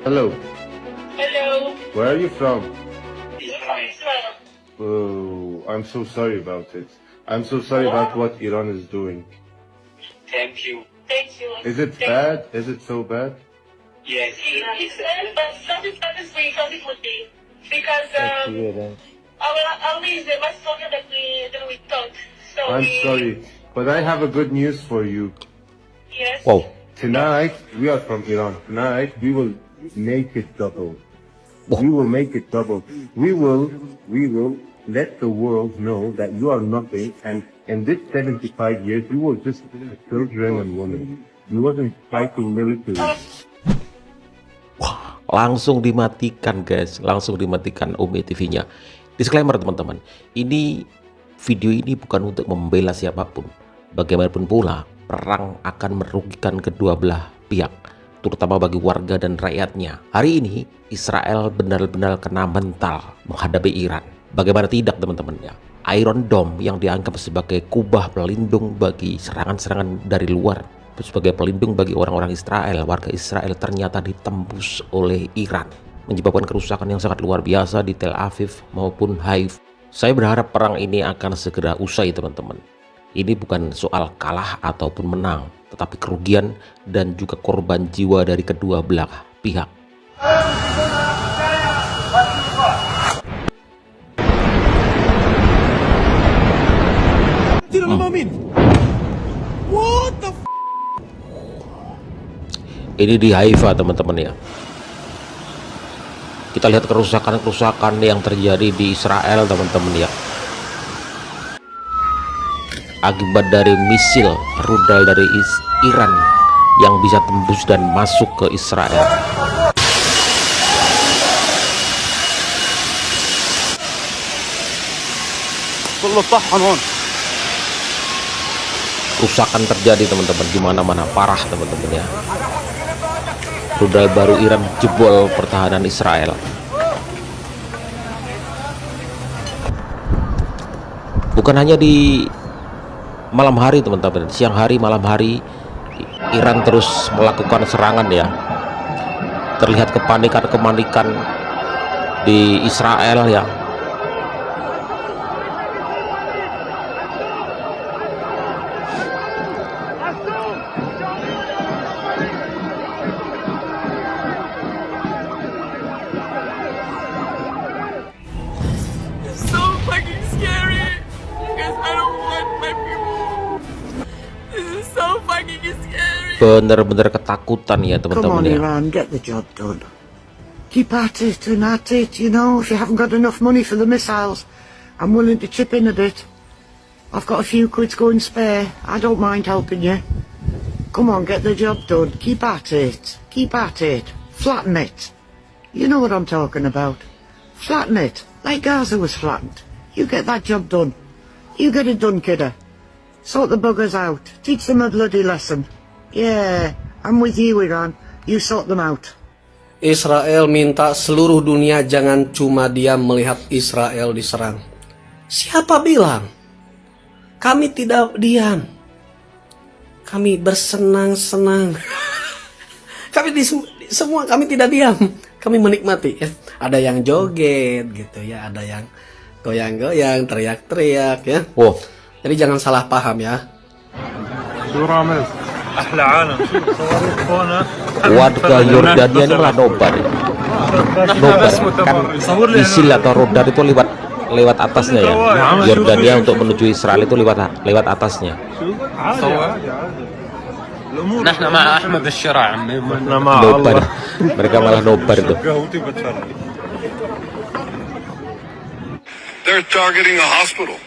Hello, Hello. where are you from? Israel. Oh, I'm so sorry about it. I'm so sorry about what Iran is doing. Thank you. Thank you. Is it bad? Is it so bad? Yes. It's but satisfying because our is much stronger than we thought. So I'm sorry, but I have a good news for you. Yes. Wow. Tonight, we are from Iran. Tonight, we will make it double. We will make it double. We will let the world know that you are nothing. And in this 75 years, you were just children and women. You wasn't fighting military. Langsung dimatikan guys, langsung dimatikan Umi TV-nya. Disclaimer teman-teman, video ini bukan untuk membela siapapun. Bagaimanapun pula, perang akan merugikan kedua belah pihak, terutama bagi warga dan rakyatnya. Hari ini Israel benar-benar kena mental menghadapi Iran. Bagaimana tidak teman-teman ya? Iron Dome yang dianggap sebagai kubah pelindung bagi serangan-serangan dari luar, sebagai pelindung bagi orang-orang Israel, warga Israel, ternyata ditembus oleh Iran, menyebabkan kerusakan yang sangat luar biasa di Tel Aviv maupun Haifa. Saya berharap perang ini akan segera usai teman-teman. Ini bukan soal kalah ataupun menang, tetapi kerugian dan juga korban jiwa dari kedua belah pihak. Ini di Haifa teman-teman ya. Kita lihat kerusakan-kerusakan yang terjadi di Israel teman-teman ya, akibat dari misil rudal dari Iran yang bisa tembus dan masuk ke Israel. Kerusakan terjadi teman-teman di mana-mana, parah teman-teman ya. Rudal baru Iran jebol pertahanan Israel. Bukan hanya di malam hari teman-teman, siang hari, malam hari Iran terus melakukan serangan ya. Terlihat kepanikan di Israel ya. So fucking scary because I don't want my people. This is so fucking scary. Bener-bener ketakutan ya Come teman-teman on, ya. Iran, get the job done. Keep at it and at it, you know. If you haven't got enough money for the missiles, I'm willing to chip in a bit. I've got a few quid's going spare. I don't mind helping you. Come on, get the job done. Keep at it. Keep at it. Flatten it. You know what I'm talking about. Flatten it. Like Gaza was flattened. You get that job done. You get it done, kidder. Sort the buggers out. Teach them a bloody lesson. Yeah, I'm with you, Iran. You sort them out. Israel minta seluruh dunia jangan cuma diam melihat Israel diserang. Siapa bilang? Kami tidak diam. Kami bersenang-senang. Kami semua kami tidak diam. Kami menikmati ya. Ada yang joget gitu ya, ada yang goyang-goyang, teriak-teriak ya. Wow. Jadi jangan salah paham ya. Warga Yordania ini malah nobar ya. Nobar kan misil atau rudal itu lewat atasnya ya. Yordania untuk menuju Israel itu lewat atasnya. نحن مع أحمد الشرع عمي نحن مع Nobar. Mereka malah nobar itu. They're targeting a hospital.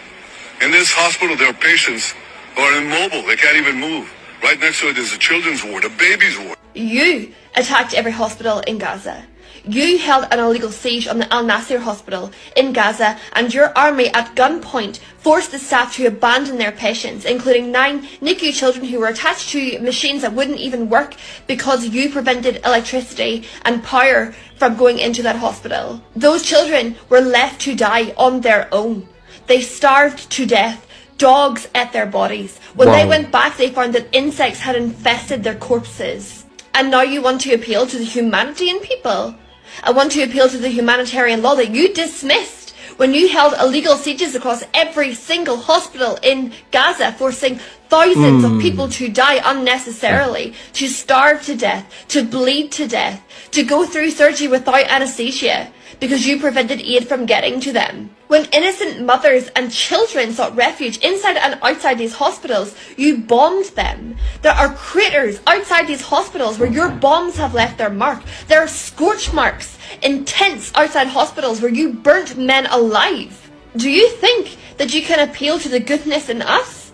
In this hospital, there are patients who are immobile. They can't even move. Right next to it is a children's ward, a baby's ward. You attacked every hospital in Gaza. You held an illegal siege on the Al Nasser hospital in Gaza, and your army at gunpoint forced the staff to abandon their patients, including 9 NICU children who were attached to machines that wouldn't even work because you prevented electricity and power from going into that hospital. Those children were left to die on their own. They starved to death. Dogs ate their bodies. When they went back, they found that insects had infested their corpses. And now you want to appeal to the humanity in people. I want to appeal to the humanitarian law that you dismissed when you held illegal sieges across every single hospital in Gaza, forcing thousands of people to die unnecessarily, to starve to death, to bleed to death, to go through surgery without anesthesia, because you prevented aid from getting to them. When innocent mothers and children sought refuge inside and outside these hospitals, you bombed them. There are craters outside these hospitals where your bombs have left their mark. There are scorch marks in tents outside hospitals where you burnt men alive. Do you think that you can appeal to the goodness in us?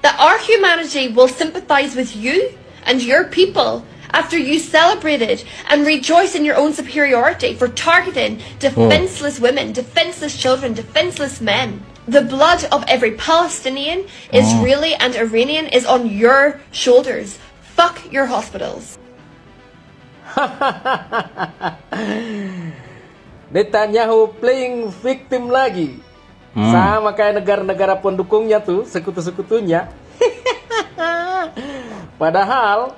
That our humanity will sympathize with you and your people after you celebrated and rejoice in your own superiority for targeting defenseless women, defenseless children, defenseless men. The blood of every Palestinian, Israeli and Iranian is on your shoulders. Fuck your hospitals. Netanyahu playing victim lagi. Sama kayak negara-negara pendukungnya tuh, sekutu-sekutunya. Padahal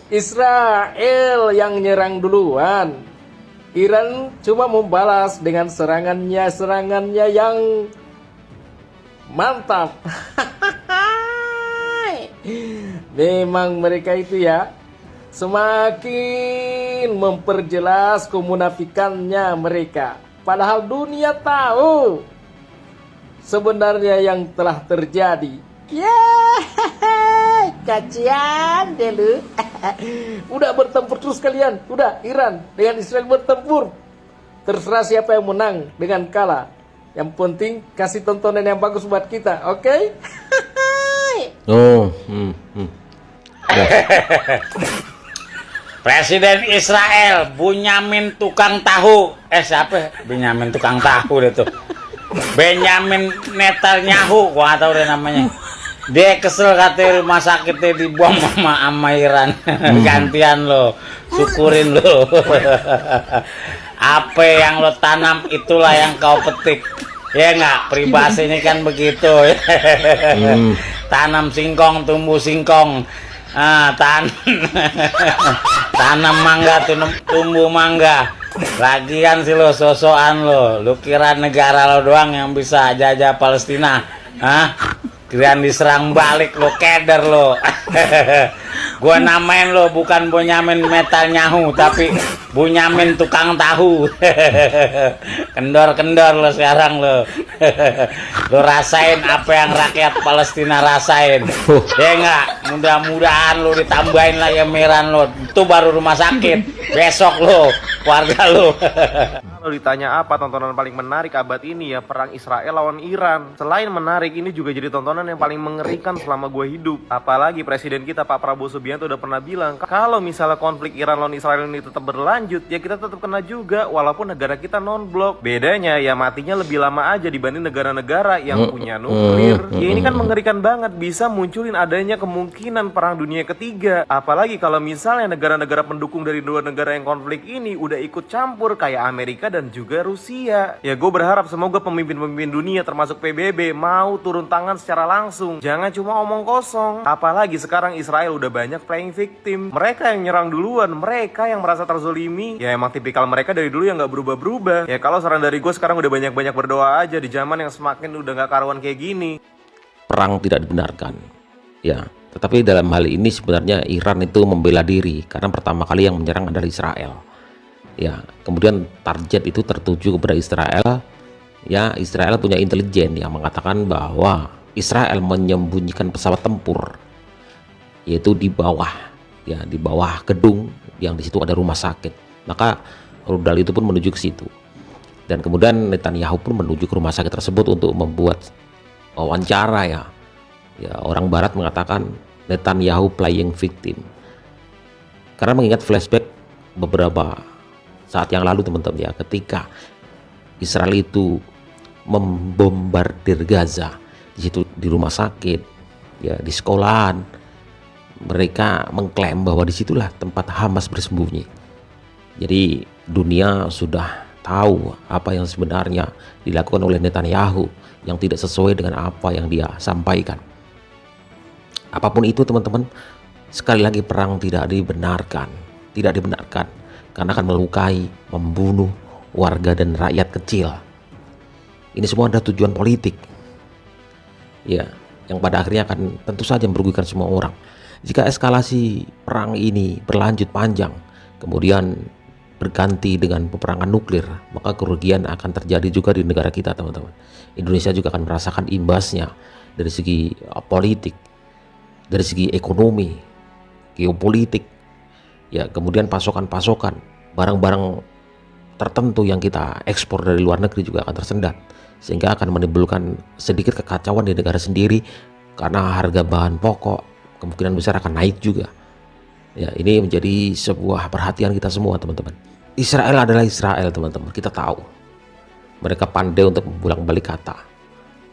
Israel yang nyerang duluan. Iran cuma membalas dengan serangannya yang mantap. Memang mereka itu ya semakin memperjelas kemunafikannya mereka. Padahal dunia tahu sebenarnya yang telah terjadi. Kacian deh lu. Udah bertempur terus kalian. Udah Iran dengan Israel bertempur. Terserah siapa yang menang dengan kalah. Yang penting kasih tontonan yang bagus buat kita, oke? Presiden Israel Bunyamin tukang tahu. Siapa? Benyamin tukang tahu deh tuh. Benyamin Netanyahu, gua nggak tahu deh namanya. Dia kesel katanya rumah sakitnya dibom sama Iran. Gantian lo, syukurin lo. Apa yang lo tanam itulah yang kau petik. Ya nggak, peribahasanya kan begitu. Tanam singkong, tumbuh singkong. Tanam mangga, tumbuh mangga. Lagian sih lo sosokan lo. Lu kira negara lo doang yang bisa jajah Palestina? Kirain diserang balik lo, keder lo. Gua namain lo bukan Bunyamin Netanyahu, tapi Bunyamin tukang tahu. Kendor-kendor lo sekarang lo. Lo rasain apa yang rakyat Palestina rasain. Ya enggak, mudah-mudahan lo ditambahin lagi emiran lo. Itu baru rumah sakit. Besok lo, keluarga lo. Kalau ditanya apa tontonan paling menarik abad ini, ya perang Israel lawan Iran. Selain menarik, ini juga jadi tontonan yang paling mengerikan selama gue hidup. Apalagi presiden kita Pak Prabowo Subianto udah pernah bilang, kalau misalnya konflik Iran lawan Israel ini tetap berlanjut, ya kita tetap kena juga walaupun negara kita non-blok. Bedanya ya matinya lebih lama aja dibanding negara-negara yang punya nuklir. Ya ini kan mengerikan banget, bisa munculin adanya kemungkinan perang dunia ketiga. Apalagi kalau misalnya negara-negara pendukung dari dua negara yang konflik ini udah ikut campur kayak Amerika dan juga Rusia. Ya gue berharap semoga pemimpin-pemimpin dunia termasuk PBB mau turun tangan secara langsung. Jangan cuma omong kosong. Apalagi sekarang Israel udah banyak playing victim. Mereka yang nyerang duluan, mereka yang merasa terzolimi. Ya emang tipikal mereka dari dulu yang gak berubah-berubah. Ya kalau saran dari gue sekarang udah banyak-banyak berdoa aja di zaman yang semakin udah gak karuan kayak gini. Perang tidak dibenarkan. Ya, tetapi dalam hal ini sebenarnya Iran itu membela diri karena pertama kali yang menyerang adalah Israel. Ya, kemudian target itu tertuju kepada Israel. Ya, Israel punya intelijen yang mengatakan bahwa Israel menyembunyikan pesawat tempur, yaitu di bawah, ya di bawah gedung yang di situ ada rumah sakit. Maka rudal itu pun menuju ke situ. Dan kemudian Netanyahu pun menuju ke rumah sakit tersebut untuk membuat wawancara ya. Ya, orang Barat mengatakan Netanyahu playing victim. Karena mengingat flashback beberapa saat yang lalu teman-teman ya, ketika Israel itu membombardir Gaza, di situ di rumah sakit, ya di sekolahan, mereka mengklaim bahwa disitulah tempat Hamas bersembunyi. Jadi dunia sudah tahu apa yang sebenarnya dilakukan oleh Netanyahu yang tidak sesuai dengan apa yang dia sampaikan. Apapun itu teman-teman, Sekali lagi, perang tidak dibenarkan, karena akan melukai, membunuh warga dan rakyat kecil. Ini semua ada tujuan politik, ya, yang pada akhirnya akan tentu saja merugikan semua orang. Jika eskalasi perang ini berlanjut panjang, kemudian berganti dengan peperangan nuklir, maka kerugian akan terjadi juga di negara kita, teman-teman. Indonesia juga akan merasakan imbasnya dari segi politik, dari segi ekonomi, geopolitik, ya, kemudian pasokan-pasokan barang-barang tertentu yang kita ekspor dari luar negeri juga akan tersendat, sehingga akan menimbulkan sedikit kekacauan di negara sendiri karena harga bahan pokok kemungkinan besar akan naik juga. Ya, ini menjadi sebuah perhatian kita semua, teman-teman. Israel adalah Israel, teman-teman. Kita tahu mereka pandai untuk bolak-balik kata,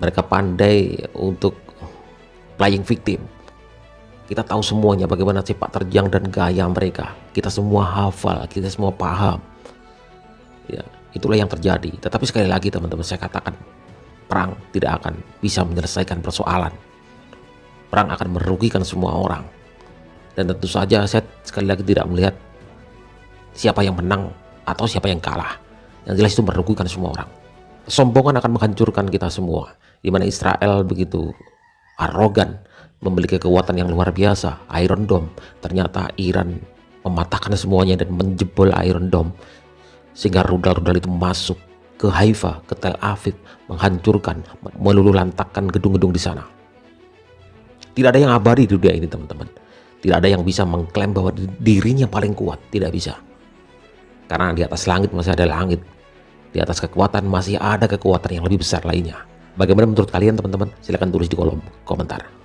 mereka pandai untuk playing victim. Kita tahu semuanya bagaimana sepak terjang dan gaya mereka. Kita semua hafal, kita semua paham. Ya, itulah yang terjadi. Tetapi sekali lagi, teman-teman, saya katakan, perang tidak akan bisa menyelesaikan persoalan. Perang akan merugikan semua orang. Dan tentu saja saya sekali lagi tidak melihat siapa yang menang atau siapa yang kalah. Yang jelas itu merugikan semua orang. Kesombongan akan menghancurkan kita semua. Di mana Israel begitu arogan, memiliki kekuatan yang luar biasa, Iron Dome. Ternyata Iran mematahkan semuanya dan menjebol Iron Dome, sehingga rudal-rudal itu masuk ke Haifa, ke Tel Aviv, menghancurkan, meluluhlantakkan gedung-gedung di sana. Tidak ada yang abadi di dunia ini, teman-teman. Tidak ada yang bisa mengklaim bahwa dirinya paling kuat. Tidak bisa. Karena di atas langit masih ada langit. Di atas kekuatan masih ada kekuatan yang lebih besar lainnya. Bagaimana menurut kalian, teman-teman? Silahkan tulis di kolom komentar.